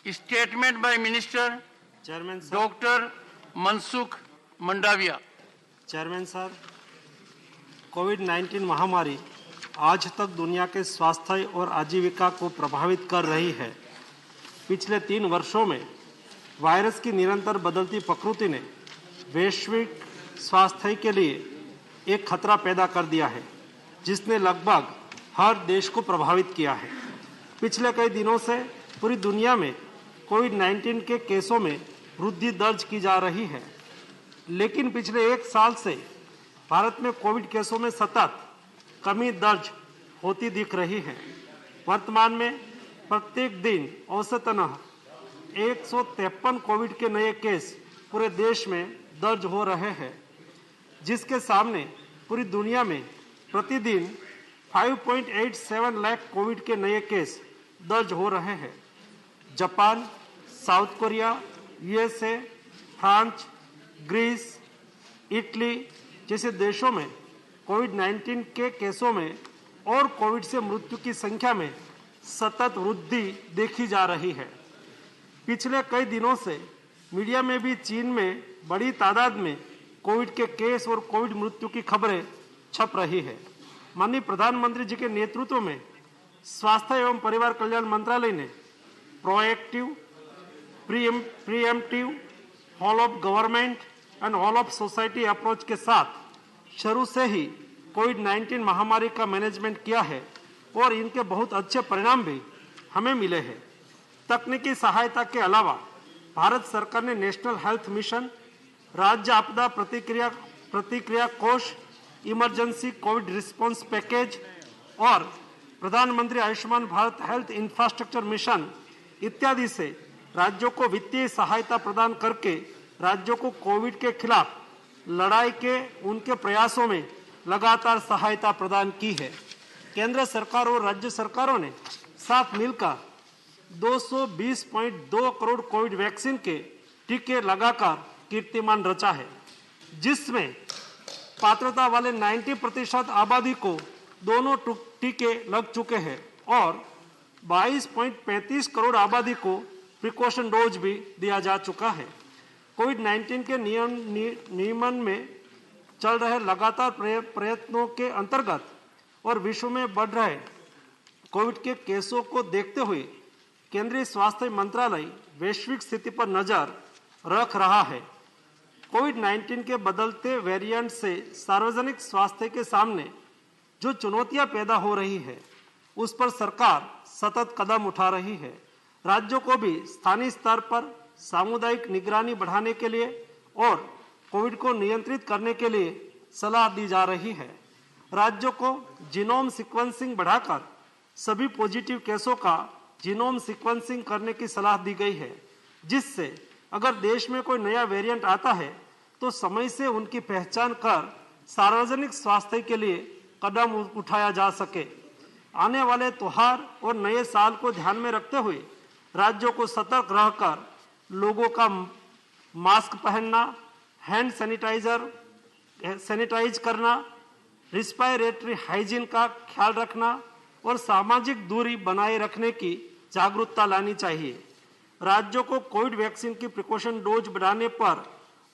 Statement by Minister chairman sir. Dr. Mansukh Mandaviya. Chairman sir, कोविड-19 महामारी आज तक दुनिया के स्वास्थ्य और आजीविका को प्रभावित कर रही है। पिछले 3 वर्षों में वायरस की निरंतर बदलती प्रकृति ने वैश्विक स्वास्थ्य के लिए एक खतरा पैदा कर दिया है, जिसने लगभग हर देश को प्रभावित किया है। पिछले कई दिनों से पूरी दुनिया में कोविड-19 के केसों में वृद्धि दर्ज की जा रही है, लेकिन पिछले 1 साल से भारत में कोविड केसों में सतत कमी दर्ज होती दिख रही है। वर्तमान में प्रत्येक दिन औसतन 153 कोविड के नए केस पूरे देश में दर्ज हो रहे हैं, जिसके सामने पूरी दुनिया में प्रतिदिन 5.87 लाख कोविड के नए केस दर्ज हो रहे हैं। Japan, South Korea, USA, France, Greece, Italy जैसे देशों में कोविड-19 के केसों में और कोविड से मृत्यु की संख्या में सतत वृद्धि देखी जा रही है। पिछले कई दिनों से मीडिया में भी चीन में बड़ी तादाद में कोविड के केस और कोविड मृत्यु की खबरें छप रही है। माननीय प्रधानमंत्री जी के नेतृत्व में स्वास्थ्य एवं परिवार कल्याण मंत्रालय ने proactive, preemptive, whole of government and whole of society approach के साथ शुरू से ही कोविड-19 महामारी का मैनेजमेंट किया है और इनके बहुत अच्छे परिणाम भी हमें मिले हैं। तकनीकी सहायता के अलावा भारत सरकार ने नेशनल हेल्थ मिशन, राज्य आपदा प्रतिक्रिया कोष, इमरजेंसी कोविड रिस्पांस पैकेज और प्रधानमंत्री Ayushman Bharat health infrastructure mission इत्यादि से राज्यों को वित्तीय सहायता प्रदान करके राज्यों को कोविड के खिलाफ लड़ाई के उनके प्रयासों में लगातार सहायता प्रदान की है। केंद्र सरकार और राज्य सरकारों ने साथ मिलकर 220.2 करोड़ कोविड वैक्सीन के टीके लगाकर कीर्तिमान रचा है, जिसमें पात्रता वाले 90% आबादी को दोनों टीके लग चुके हैं और 22.35 करोड़ आबादी को प्रिकॉशन डोज भी दिया जा चुका है। कोविड-19 के नियमन में चल रहे लगातार प्रयत्नों के अंतर्गत और विश्व में बढ़ रहे कोविड के केसों को देखते हुए केंद्रीय स्वास्थ्य मंत्रालय वैश्विक स्थिति पर नजर रख रहा है। कोविड-19 के बदलते वेरिएंट से सार्वजनिक स्वास्थ्य के सामने जो चुनौतियां पैदा हो रही है, उस पर सरकार सतत कदम उठा रही है। राज्यों को भी स्थानीय स्तर पर सामुदायिक निगरानी बढ़ाने के लिए और कोविड को नियंत्रित करने के लिए सलाह दी जा रही है। राज्यों को जीनोम सीक्वेंसिंग बढ़ाकर सभी पॉजिटिव केसों का जीनोम सीक्वेंसिंग करने की सलाह दी गई है, जिससे अगर देश में कोई नया वेरिएंट आता है तो समय से उनकी पहचान कर सार्वजनिक स्वास्थ्य के लिए कदम उठाया जा सके। आने वाले त्योहार और नए साल को ध्यान में रखते हुए राज्यों को सतर्क रहकर लोगों का मास्क पहनना, हैंड सैनिटाइज करना, रिस्पायरेटरी हाइजीन का ख्याल रखना और सामाजिक दूरी बनाए रखने की जागरूकता लानी चाहिए। राज्यों को कोविड वैक्सीन की प्रिकॉशन डोज बढ़ाने पर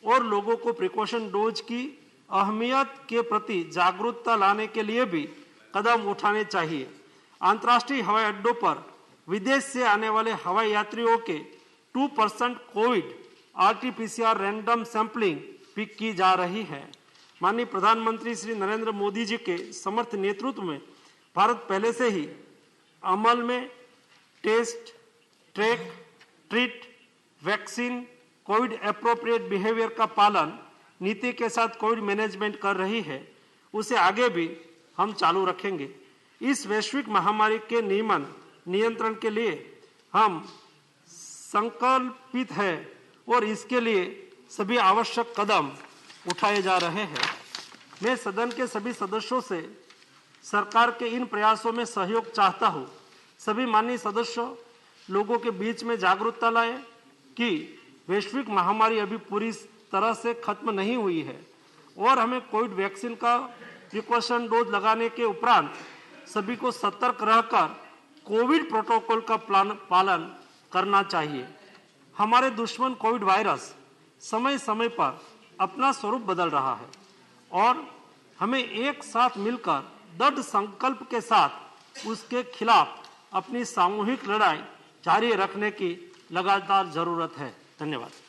और लोगों को प्रिकॉशन डोज की अहमियत के प्रति जागरूकता लाने के लिए भी कदम उठाने चाहिए। अंतर्राष्ट्रीय हवाई अड्डों पर विदेश से आने वाले हवाई यात्रियों के 2% कोविड RT-PCR रैंडम सैंपलिंग भी की जा रही है। माननीय प्रधानमंत्री श्री नरेंद्र मोदी जी के समर्थ नेतृत्व में भारत पहले से ही अमल में test, track, treat, vaccine, COVID appropriate behaviour का पालन नीति के साथ कोविड मैनेजमेंट कर रही है। उसे आगे भी हम चालू रखेंगे। इस वैश्विक महामारी के नियंत्रण के लिए हम संकल्पित है और इसके लिए सभी आवश्यक कदम उठाए जा रहे हैं। मैं सदन के सभी सदस्यों से सरकार के इन प्रयासों में सहयोग चाहता हूं। सभी माननीय सदस्य लोगों के बीच में जागरूकता लाए कि वैश्विक महामारी अभी पूरी तरह से खत्म नहीं हुई है और हमें कोविड वैक्सीन का प्रिकॉशन डोज लगाने के उपरांत सभी को सतर्क रहकर कोविड प्रोटोकॉल का पालन करना चाहिए। हमारे दुश्मन कोविड वायरस समय समय पर अपना स्वरूप बदल रहा है और हमें एक साथ मिलकर दृढ़ संकल्प के साथ उसके खिलाफ अपनी सामूहिक लड़ाई जारी रखने की लगातार जरूरत है। धन्यवाद।